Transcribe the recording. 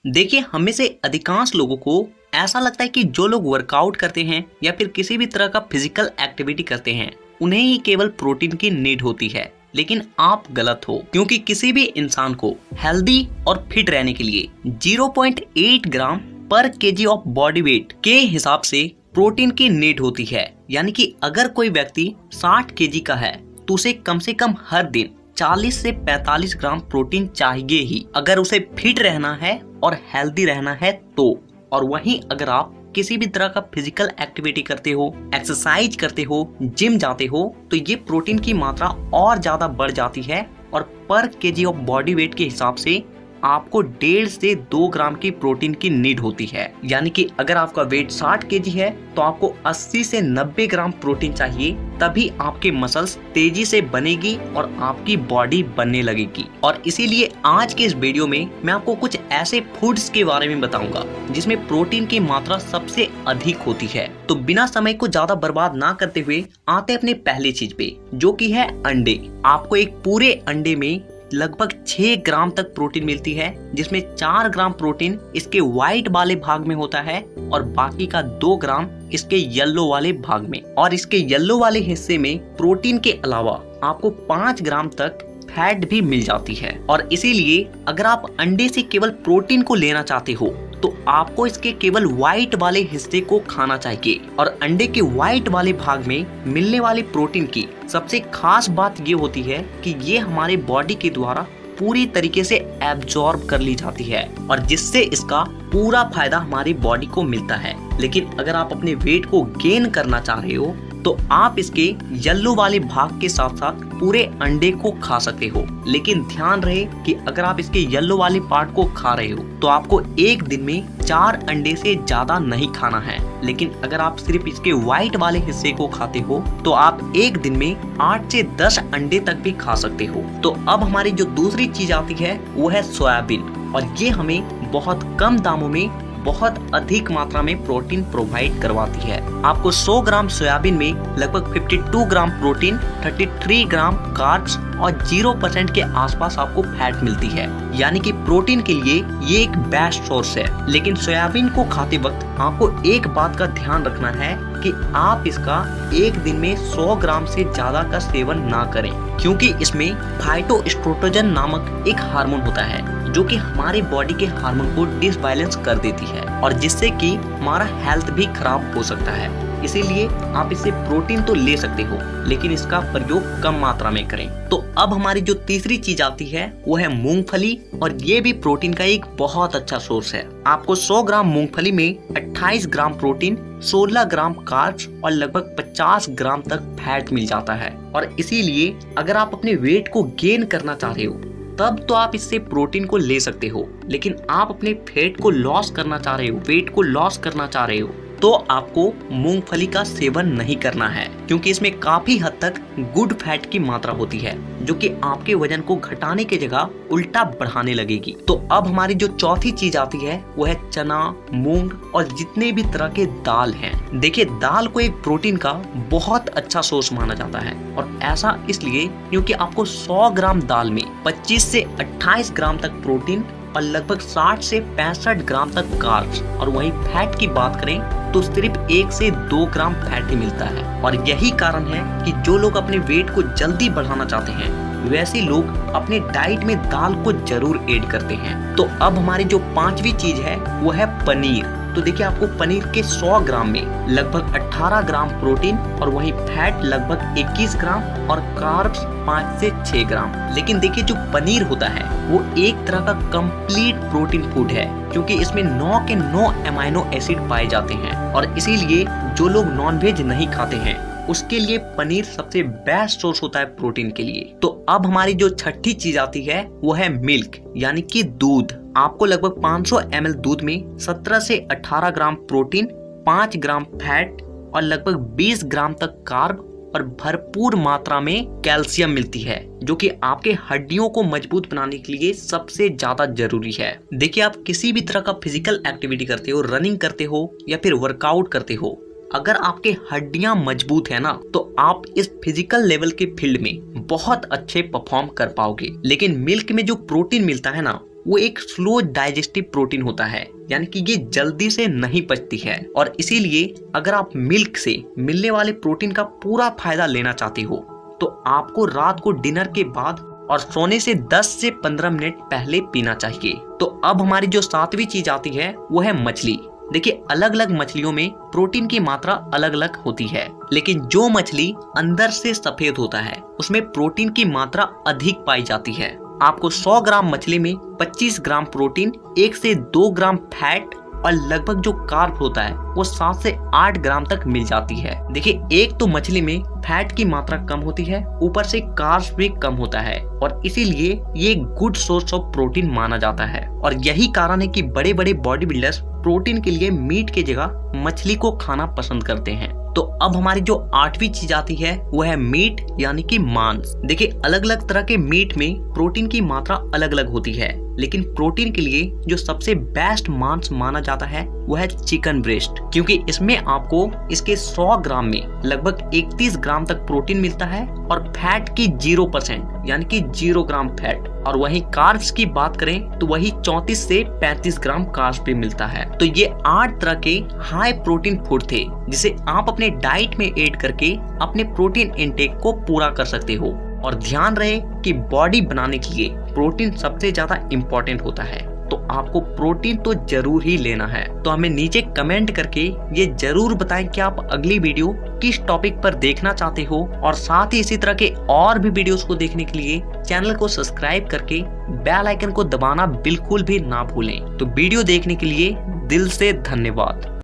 देखिए, हमें से अधिकांश लोगों को ऐसा लगता है कि जो लोग वर्कआउट करते हैं या फिर किसी भी तरह का फिजिकल एक्टिविटी करते हैं उन्हें ही केवल प्रोटीन की नीड होती है। लेकिन आप गलत हो, क्योंकि किसी भी इंसान को हेल्दी और फिट रहने के लिए 0.8 ग्राम पर केजी ऑफ बॉडी वेट के हिसाब से प्रोटीन की नीड होती है। यानी कि अगर कोई व्यक्ति 60 केजी का है तो उसे कम से कम हर दिन 40 से 45 ग्राम प्रोटीन चाहिए ही, अगर उसे फिट रहना है और हेल्दी रहना है तो। और वहीं अगर आप किसी भी तरह का फिजिकल एक्टिविटी करते हो, एक्सरसाइज करते हो, जिम जाते हो, तो ये प्रोटीन की मात्रा और ज्यादा बढ़ जाती है और पर केजी ऑफ बॉडी वेट के हिसाब से आपको 1.5 से 2 ग्राम की प्रोटीन की नीड होती है। यानी कि अगर आपका वेट 60 केजी है तो आपको 80 से 90 ग्राम प्रोटीन चाहिए, तभी आपके मसल्स तेजी से बनेगी और आपकी बॉडी बनने लगेगी। और इसीलिए आज के इस वीडियो में मैं आपको कुछ ऐसे फूड्स के बारे में बताऊंगा जिसमें प्रोटीन की मात्रा सबसे अधिक होती है। तो बिना समय को ज्यादा बर्बाद ना करते हुए आते अपने पहली चीज पे, जो कि है अंडे। आपको एक पूरे अंडे में लगभग 6 ग्राम तक प्रोटीन मिलती है, जिसमें 4 ग्राम प्रोटीन इसके व्हाइट वाले भाग में होता है और बाकी का 2 ग्राम इसके येलो वाले भाग में। और इसके येलो वाले हिस्से में प्रोटीन के अलावा आपको 5 ग्राम तक फैट भी मिल जाती है। और इसीलिए अगर आप अंडे से केवल प्रोटीन को लेना चाहते हो तो आपको इसके केवल व्हाइट वाले हिस्से को खाना चाहिए। और अंडे के व्हाइट वाले भाग में मिलने वाली प्रोटीन की सबसे खास बात ये होती है कि ये हमारे बॉडी के द्वारा पूरी तरीके से एब्जॉर्ब कर ली जाती है और जिससे इसका पूरा फायदा हमारी बॉडी को मिलता है। लेकिन अगर आप अपने वेट को गेन करना चाह रहे हो तो आप इसके येलो वाले भाग के साथ साथ पूरे अंडे को खा सकते हो। लेकिन ध्यान रहे कि अगर आप इसके येलो वाले पार्ट को खा रहे हो तो आपको एक दिन में 4 अंडे से ज्यादा नहीं खाना है। लेकिन अगर आप सिर्फ इसके व्हाइट वाले हिस्से को खाते हो तो आप एक दिन में 8 से 10 अंडे तक भी खा सकते हो। तो अब हमारी जो दूसरी चीज आती है वो है सोयाबीन, और ये हमें बहुत कम दामों में बहुत अधिक मात्रा में प्रोटीन प्रोवाइड करवाती है। आपको 100 ग्राम सोयाबीन में लगभग 52 ग्राम प्रोटीन, 33 ग्राम कार्ब्स और 0% के आसपास आपको फैट मिलती है। यानी कि प्रोटीन के लिए ये एक बेस्ट सोर्स है। लेकिन सोयाबीन को खाते वक्त आपको एक बात का ध्यान रखना है कि आप इसका एक दिन में 100 ग्राम से ज्यादा का सेवन ना करें, क्योंकि इसमें फाइटोएस्ट्रोजन नामक एक हार्मोन होता है जो कि हमारे बॉडी के हार्मोन को डिसबैलेंस कर देती है और जिससे कि हमारा हेल्थ भी खराब हो सकता है। इसीलिए आप इससे प्रोटीन तो ले सकते हो लेकिन इसका प्रयोग कम मात्रा में करें। तो अब हमारी जो तीसरी चीज आती है वो है मूंगफली, और ये भी प्रोटीन का एक बहुत अच्छा सोर्स है। आपको 100 ग्राम मूंगफली में 28 ग्राम प्रोटीन, 16 ग्राम कार्ब्स और लगभग 50 ग्राम तक फैट मिल जाता है। और इसीलिए अगर आप अपने वेट को गेन करना चाह रहे हो तब तो आप इससे प्रोटीन को ले सकते हो, लेकिन आप अपने फैट को लॉस करना चाह रहे हो, वेट को लॉस करना चाह रहे हो, तो आपको मूंगफली का सेवन नहीं करना है, क्योंकि इसमें काफी हद तक गुड फैट की मात्रा होती है जो कि आपके वजन को घटाने की जगह उल्टा बढ़ाने लगेगी। तो अब हमारी जो चौथी चीज आती है वो है चना, मूंग और जितने भी तरह के दाल हैं। देखिए, दाल को एक प्रोटीन का बहुत अच्छा सोर्स माना जाता है, और ऐसा इसलिए क्योंकि आपको 100 ग्राम दाल में 25 से 28 ग्राम तक प्रोटीन और लगभग 60 से 65 ग्राम तक कार्ब्स, और वहीं फैट की बात करें तो सिर्फ 1 से 2 ग्राम फैट ही मिलता है। और यही कारण है कि जो लोग अपने वेट को जल्दी बढ़ाना चाहते हैं वैसे लोग अपने डाइट में दाल को जरूर ऐड करते हैं। तो अब हमारी जो पांचवी चीज है वो है पनीर। तो देखिए, आपको पनीर के 100 ग्राम में लगभग 18 ग्राम प्रोटीन और वहीं फैट लगभग 21 ग्राम और कार्ब्स 5 से 6 ग्राम। लेकिन देखिए, जो पनीर होता है वो एक तरह का कंप्लीट प्रोटीन फूड है, क्योंकि इसमें 9 के 9 अमाइनो एसिड पाए जाते हैं। और इसीलिए जो लोग नॉनवेज नहीं खाते हैं उसके लिए पनीर सबसे बेस्ट सोर्स होता है प्रोटीन के लिए। तो अब हमारी जो छठी चीज आती है वो है मिल्क, यानी कि दूध। आपको लगभग 500 ml दूध में 17 से 18 ग्राम प्रोटीन, 5 ग्राम फैट और लगभग 20 ग्राम तक कार्ब और भरपूर मात्रा में कैल्शियम मिलती है, जो कि आपके हड्डियों को मजबूत बनाने के लिए सबसे ज्यादा जरूरी है। देखिए, आप किसी भी तरह का फिजिकल एक्टिविटी करते हो, रनिंग करते हो या फिर वर्कआउट करते हो, अगर आपके हड्डियां मजबूत है ना तो आप इस फिजिकल लेवल के फील्ड में बहुत अच्छे परफॉर्म कर पाओगे। लेकिन मिल्क में जो प्रोटीन मिलता है ना वो एक स्लो डाइजेस्टिव प्रोटीन होता है, यानी कि ये जल्दी से नहीं पचती है। और इसीलिए अगर आप मिल्क से मिलने वाले प्रोटीन का पूरा फायदा लेना चाहते हो तो आपको रात को डिनर के बाद और सोने से 10 से 15 मिनट पहले पीना चाहिए। तो अब हमारी जो 7वीं चीज आती है वो है मछली। देखिए, अलग अलग मछलियों में प्रोटीन की मात्रा अलग अलग होती है, लेकिन जो मछली अंदर से सफेद होता है उसमें प्रोटीन की मात्रा अधिक पाई जाती है। आपको 100 ग्राम मछली में 25 ग्राम प्रोटीन, 1 से 2 ग्राम फैट और लगभग जो कार्ब होता है वो 7 से 8 ग्राम तक मिल जाती है। देखिए, एक तो मछली में फैट की मात्रा कम होती है, ऊपर से कार्ब्स भी कम होता है और इसीलिए ये गुड सोर्स ऑफ प्रोटीन माना जाता है। और यही कारण है कि बड़े बड़े बॉडी बिल्डर्स प्रोटीन के लिए मीट की जगह मछली को खाना पसंद करते हैं। तो अब हमारी जो 8वीं चीज आती है वो है मीट, यानी कि मांस। देखिए, अलग अलग तरह के मीट में प्रोटीन की मात्रा अलग अलग होती है, लेकिन प्रोटीन के लिए जो सबसे बेस्ट मांस माना जाता है वो है चिकन ब्रेस्ट, क्योंकि इसमें आपको इसके 100 ग्राम में लगभग 31 ग्राम तक प्रोटीन मिलता है और फैट की 0% यानी कि 0 ग्राम फैट। और वहीं कार्ब्स की बात करें तो वही 34 से 35 ग्राम कार्ब्स भी मिलता है। तो ये 8 तरह के हाई प्रोटीन फूड थे जिसे आप अपने डाइट में ऐड करके अपने प्रोटीन इंटेक को पूरा कर सकते हो। और ध्यान रहे कि बॉडी बनाने के लिए प्रोटीन सबसे ज्यादा इम्पोर्टेंट होता है, तो आपको प्रोटीन तो जरूर ही लेना है। तो हमें नीचे कमेंट करके ये जरूर बताएं कि आप अगली वीडियो किस टॉपिक पर देखना चाहते हो, और साथ ही इसी तरह के और भी वीडियोस को देखने के लिए चैनल को सब्सक्राइब करके बेल आइकन को दबाना बिल्कुल भी ना भूलें। तो वीडियो देखने के लिए दिल से धन्यवाद।